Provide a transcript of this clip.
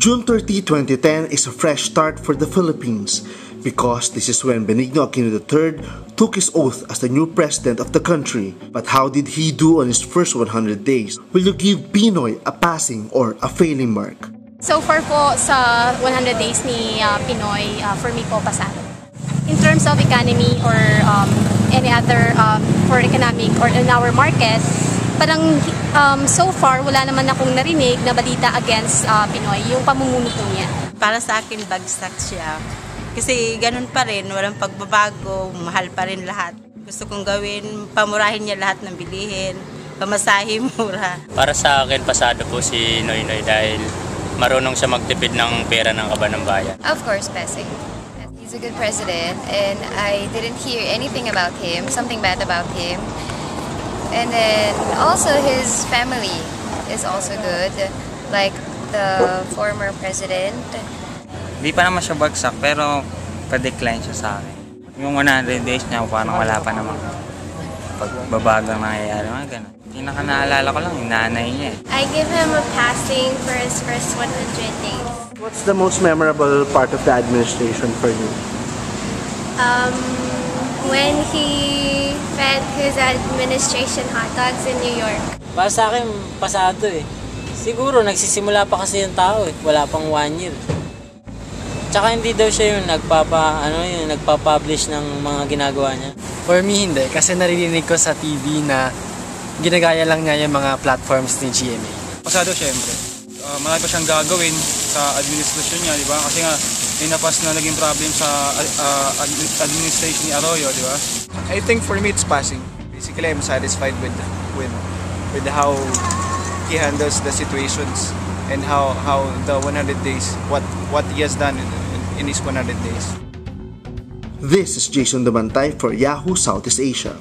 June 30, 2010 is a fresh start for the Philippines because this is when Benigno Aquino III took his oath as the new president of the country. But how did he do on his first 100 days? Will you give Pinoy a passing or a failing mark? So far po sa 100 days ni Pinoy, for me po pasado. In terms of economy or any other for economic or in our market, parang so far wala naman akong narinig na balita against Pinoy, yung pamumuno po niya. Para sa akin bagsak siya. Kasi ganun pa rin, walang pagbabago, mahal pa rin lahat. Gusto kong gawin, pamurahin niya lahat ng bilihin, pamasahe mura. Para sa akin, pasado po si Noynoy dahil marunong siya magtipid ng pera ng kaban ng bayan. Of course, passing. He's a good president and I didn't hear anything about him, something bad about him. And then also his family is also good, like the former president. Hindi pa naman siya bagsak pero pa-decline siya sa akin. Yung 100 days niya parang wala pa namang pagbabagang nangyayari, mga ganun. Pinaka naalala ko lang yung nanay niya. I give him a passing for his first 100 days. What's the most memorable part of the administration for you? When he fed his administration hot dogs in New York. Para sa akin, pasado eh. Siguro nagsisimula pa kasi yung tao eh. Wala pang 1 year. Tsaka hindi daw siya yung nagpa-publish ng mga ginagawa niya. For me, hindi. Kasi naririnig ko sa TV na ginagaya lang niya yung mga platforms ni GMA. Pasado siyempre. Marami pa siyang gagawin sa administrasyon niya, di ba? Kasi nga, may napas na naging problem sa administration ni Arroyo, di ba? I think for me, it's passing. Basically, I'm satisfied with how he handles the situations and how the 100 days, what he has done in his 100 days. This is Jason Dumantay for Yahoo Southeast Asia.